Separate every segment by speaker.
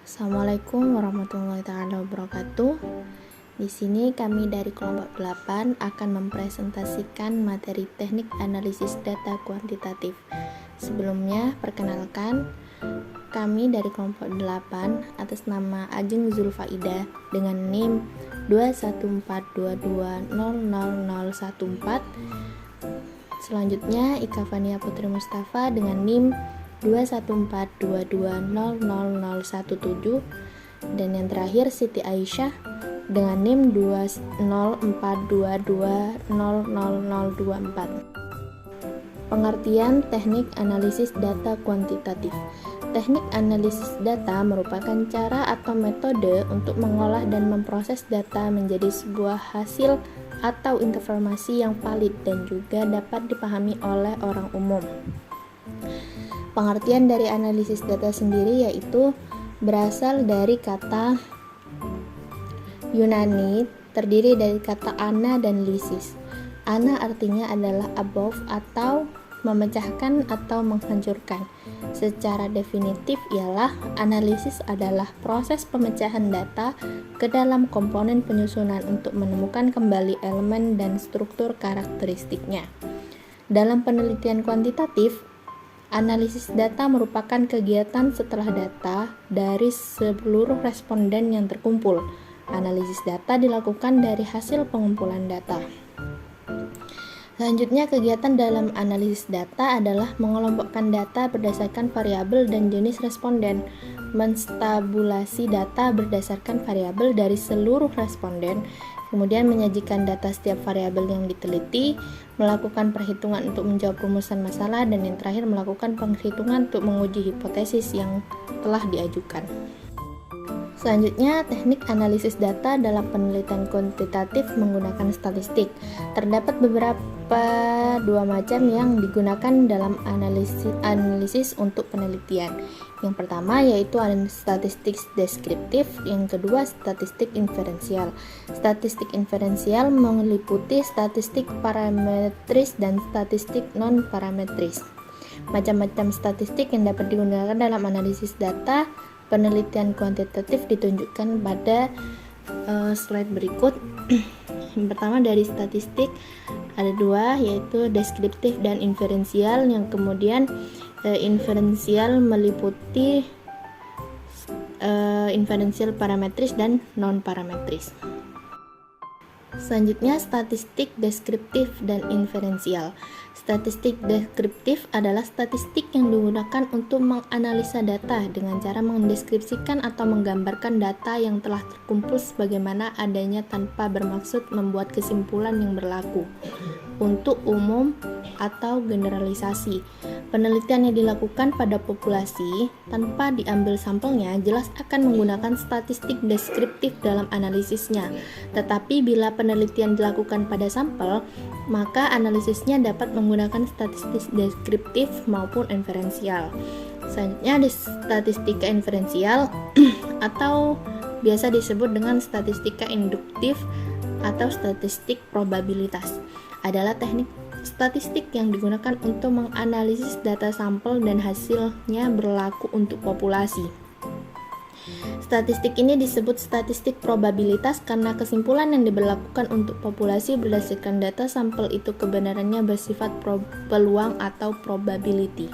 Speaker 1: Assalamualaikum warahmatullahi wabarakatuh. Di sini kami dari kelompok 8 akan mempresentasikan materi teknik analisis data kuantitatif. Sebelumnya, perkenalkan, kami dari kelompok 8 atas nama Ajeng Zulfaida dengan NIM 21422000014. Selanjutnya, Ika Fania Putri Mustafa dengan NIM 21422000017, dan yang terakhir Siti Aisyah dengan NIM 20422000024. Pengertian teknik analisis data kuantitatif. Teknik analisis data merupakan cara atau metode untuk mengolah dan memproses data menjadi sebuah hasil atau informasi yang valid dan juga dapat dipahami oleh orang umum. Pengertian dari analisis data sendiri yaitu berasal dari kata Yunani, terdiri dari kata ana dan lysis. Ana artinya adalah above atau memecahkan atau menghancurkan. Secara definitif ialah analisis adalah proses pemecahan data ke dalam komponen penyusunan untuk menemukan kembali elemen dan struktur karakteristiknya. Dalam penelitian kuantitatif, analisis data merupakan kegiatan setelah data dari seluruh responden yang terkumpul. Analisis data dilakukan dari hasil pengumpulan data. Selanjutnya, kegiatan dalam analisis data adalah mengelompokkan data berdasarkan variabel dan jenis responden, menstabulasi data berdasarkan variabel dari seluruh responden, kemudian menyajikan data setiap variabel yang diteliti, melakukan perhitungan untuk menjawab rumusan masalah, dan yang terakhir melakukan perhitungan untuk menguji hipotesis yang telah diajukan. Selanjutnya, teknik analisis data dalam penelitian kuantitatif menggunakan statistik. Terdapat dua macam yang digunakan dalam analisis untuk penelitian. Yang pertama yaitu statistik deskriptif, yang kedua statistik inferensial. Statistik inferensial meliputi statistik parametris dan statistik non-parametris. Macam-macam statistik yang dapat digunakan dalam analisis data penelitian kuantitatif ditunjukkan pada slide berikut. Yang pertama dari statistik ada dua, yaitu deskriptif dan inferensial, yang kemudian inferensial meliputi inferensial parametris dan non-parametris. Selanjutnya, statistik deskriptif dan inferensial. Statistik deskriptif adalah statistik yang digunakan untuk menganalisa data dengan cara mendeskripsikan atau menggambarkan data yang telah terkumpul sebagaimana adanya tanpa bermaksud membuat kesimpulan yang berlaku untuk umum atau generalisasi. Penelitian yang dilakukan pada populasi tanpa diambil sampelnya jelas akan menggunakan statistik deskriptif dalam analisisnya. Tetapi bila penelitian dilakukan pada sampel, maka analisisnya dapat menggunakan statistik deskriptif maupun inferensial. Selanjutnya di statistika inferensial atau biasa disebut dengan statistika induktif atau statistik probabilitas adalah teknik statistik yang digunakan untuk menganalisis data sampel dan hasilnya berlaku untuk populasi. Statistik ini disebut statistik probabilitas karena kesimpulan yang diberlakukan untuk populasi berdasarkan data sampel itu kebenarannya bersifat peluang atau probability.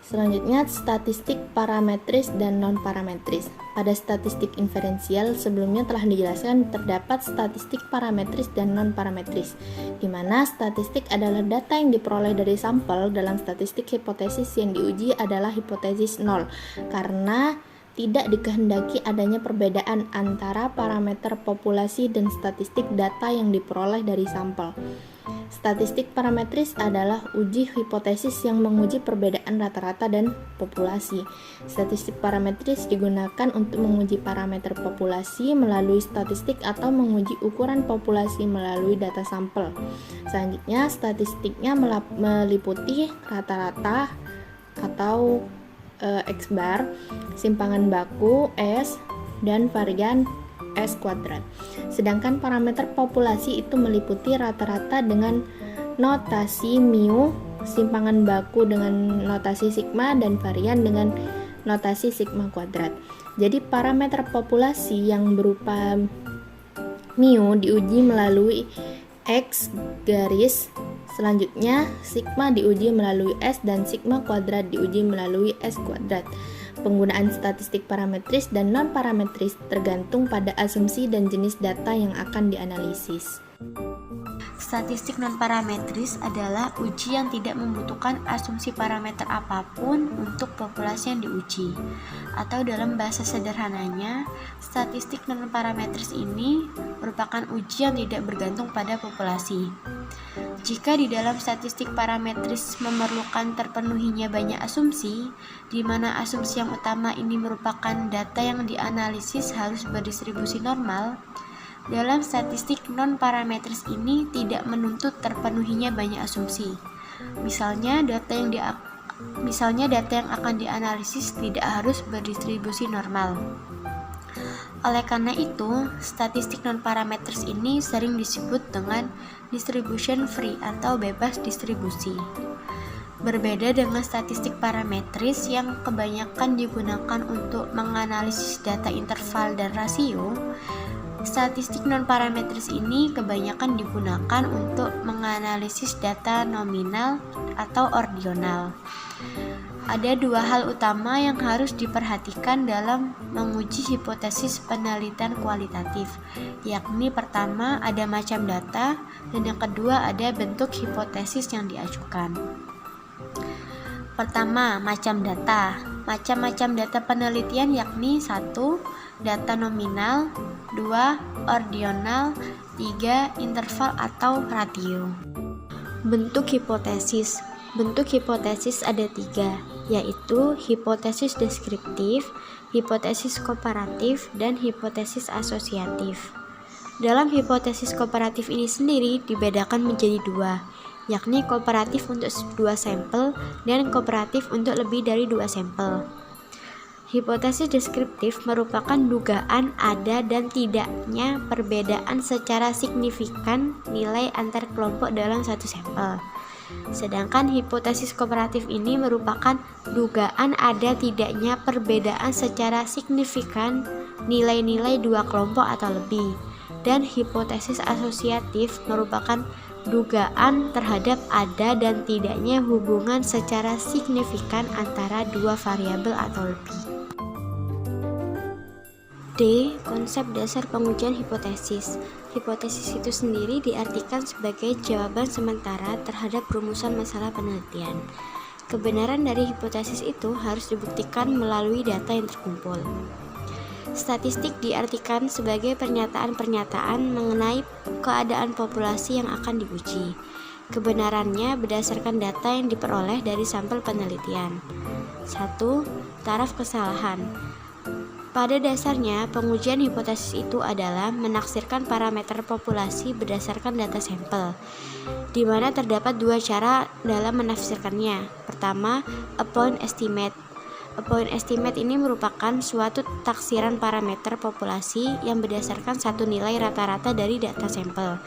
Speaker 1: Selanjutnya, statistik parametris dan non-parametris. Pada statistik inferensial sebelumnya telah dijelaskan terdapat statistik parametris dan non-parametris, di mana statistik adalah data yang diperoleh dari sampel. Dalam statistik, hipotesis yang diuji adalah hipotesis nol, karena tidak dikehendaki adanya perbedaan antara parameter populasi dan statistik data yang diperoleh dari sampel. Statistik parametris adalah uji hipotesis yang menguji perbedaan rata-rata dan populasi. Statistik parametris digunakan untuk menguji parameter populasi melalui statistik atau menguji ukuran populasi melalui data sampel. Selanjutnya, statistiknya meliputi rata-rata atau X bar, simpangan baku S, dan varian S kuadrat. Sedangkan parameter populasi itu meliputi rata-rata dengan notasi mu, simpangan baku dengan notasi sigma, dan varian dengan notasi sigma kuadrat. Jadi parameter populasi yang berupa mu diuji melalui X garis, selanjutnya sigma diuji melalui S dan sigma kuadrat diuji melalui S kuadrat. Penggunaan statistik parametris dan non-parametris tergantung pada asumsi dan jenis data yang akan dianalisis.
Speaker 2: Statistik non-parametris adalah uji yang tidak membutuhkan asumsi parameter apapun untuk populasi yang diuji. Atau dalam bahasa sederhananya, statistik non-parametris ini merupakan uji yang tidak bergantung pada populasi. Jika di dalam statistik parametris memerlukan terpenuhinya banyak asumsi, di mana asumsi yang utama ini merupakan data yang dianalisis harus berdistribusi normal, dalam statistik non-parametris ini tidak menuntut terpenuhinya banyak asumsi. Misalnya data yang akan dianalisis tidak harus berdistribusi normal. Oleh karena itu, statistik non-parametris ini sering disebut dengan distribution free atau bebas distribusi. Berbeda dengan statistik parametris yang kebanyakan digunakan untuk menganalisis data interval dan rasio, statistik non-parametris ini kebanyakan digunakan untuk menganalisis data nominal atau ordinal. Ada dua hal utama yang harus diperhatikan dalam menguji hipotesis penelitian kualitatif, yakni pertama ada macam data dan yang kedua ada bentuk hipotesis yang diajukan. Pertama, macam data. Macam-macam data penelitian yakni 1. Data nominal, 2. Ordinal, 3. Interval atau ratio. Bentuk hipotesis. Bentuk hipotesis ada 3, yaitu hipotesis deskriptif, hipotesis komparatif, dan hipotesis asosiatif. Dalam hipotesis komparatif ini sendiri dibedakan menjadi 2, yakni komparatif untuk 2 sampel dan komparatif untuk lebih dari 2 sampel. Hipotesis deskriptif merupakan dugaan ada dan tidaknya perbedaan secara signifikan nilai antar kelompok dalam satu sampel. Sedangkan hipotesis komparatif ini merupakan dugaan ada tidaknya perbedaan secara signifikan nilai-nilai dua kelompok atau lebih. Dan hipotesis asosiatif merupakan dugaan terhadap ada dan tidaknya hubungan secara signifikan antara dua variabel atau lebih. D. Konsep dasar pengujian hipotesis. Hipotesis itu sendiri diartikan sebagai jawaban sementara terhadap rumusan masalah penelitian. Kebenaran dari hipotesis itu harus dibuktikan melalui data yang terkumpul. Statistik diartikan sebagai pernyataan-pernyataan mengenai keadaan populasi yang akan diuji. Kebenarannya berdasarkan data yang diperoleh dari sampel penelitian. 1. Taraf kesalahan. Pada dasarnya, pengujian hipotesis itu adalah menaksirkan parameter populasi berdasarkan data sampel, di mana terdapat dua cara dalam menafsirkannya. Pertama, a point estimate. A point estimate ini merupakan suatu taksiran parameter populasi yang berdasarkan satu nilai rata-rata dari data sampel.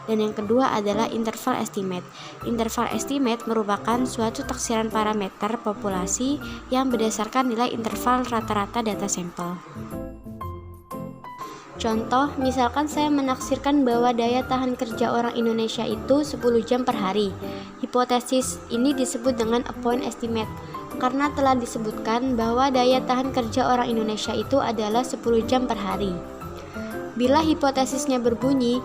Speaker 2: Dan yang kedua adalah interval estimate. Interval estimate merupakan suatu taksiran parameter populasi yang berdasarkan nilai interval rata-rata data sampel. Contoh, misalkan saya menaksirkan bahwa daya tahan kerja orang Indonesia itu 10 jam per hari. Hipotesis ini disebut dengan a point estimate karena telah disebutkan bahwa daya tahan kerja orang Indonesia itu adalah 10 jam per hari. Bila hipotesisnya berbunyi,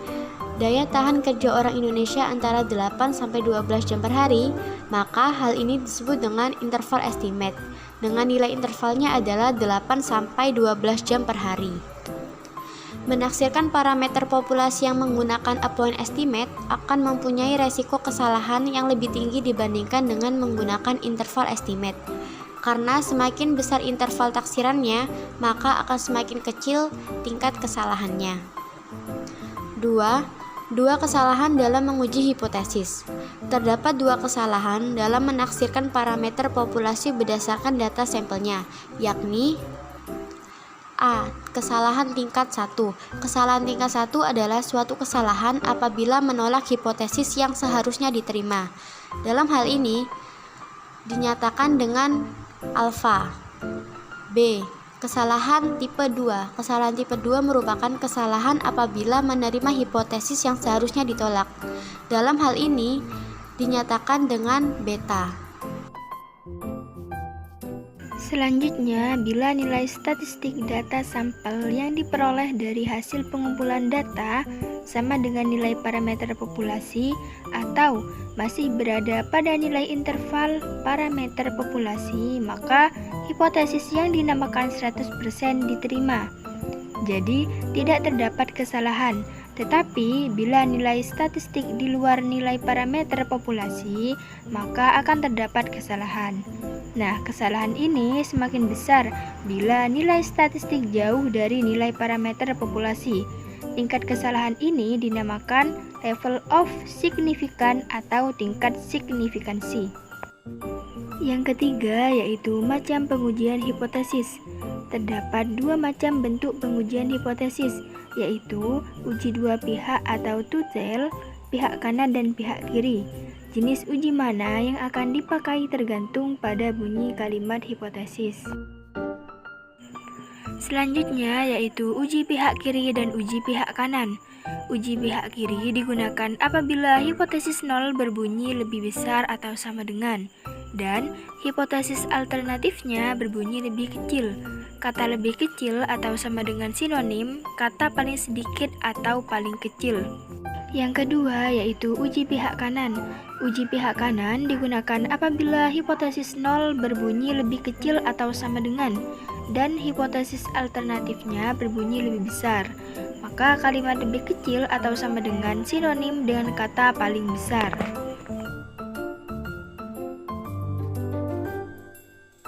Speaker 2: daya tahan kerja orang Indonesia antara 8-12 jam per hari, maka hal ini disebut dengan interval estimate, dengan nilai intervalnya adalah 8-12 jam per hari. Menaksirkan parameter populasi yang menggunakan a point estimate akan mempunyai resiko kesalahan yang lebih tinggi dibandingkan dengan menggunakan interval estimate. Karena semakin besar interval taksirannya, maka akan semakin kecil tingkat kesalahannya. 2. Dua kesalahan dalam menguji hipotesis. Terdapat dua kesalahan dalam menaksirkan parameter populasi berdasarkan data sampelnya, yakni A. Kesalahan tingkat 1. Kesalahan tingkat 1 adalah suatu kesalahan apabila menolak hipotesis yang seharusnya diterima. Dalam hal ini, dinyatakan dengan alfa. B. Kesalahan tipe 2. Kesalahan tipe 2 merupakan kesalahan apabila menerima hipotesis yang seharusnya ditolak. Dalam hal ini dinyatakan dengan beta.
Speaker 3: Selanjutnya, bila nilai statistik data sampel yang diperoleh dari hasil pengumpulan data sama dengan nilai parameter populasi atau masih berada pada nilai interval parameter populasi, maka hipotesis yang dinamakan 100% diterima. Jadi, tidak terdapat kesalahan. Tetapi, bila nilai statistik di luar nilai parameter populasi, maka akan terdapat kesalahan. Nah, kesalahan ini semakin besar bila nilai statistik jauh dari nilai parameter populasi. Tingkat kesalahan ini dinamakan level of significance atau tingkat signifikansi. Yang ketiga yaitu macam pengujian hipotesis. Terdapat dua macam bentuk pengujian hipotesis, yaitu uji dua pihak atau two-tail, pihak kanan dan pihak kiri. Jenis uji mana yang akan dipakai tergantung pada bunyi kalimat hipotesis. Selanjutnya yaitu uji pihak kiri dan uji pihak kanan. Uji pihak kiri digunakan apabila hipotesis 0 berbunyi lebih besar atau sama dengan, dan hipotesis alternatifnya berbunyi lebih kecil. Kata lebih kecil atau sama dengan sinonim kata paling sedikit atau paling kecil. Yang kedua yaitu uji pihak kanan. Uji pihak kanan digunakan apabila hipotesis 0 berbunyi lebih kecil atau sama dengan, dan hipotesis alternatifnya berbunyi lebih besar. Maka kalimat lebih kecil atau sama dengan sinonim dengan kata paling besar.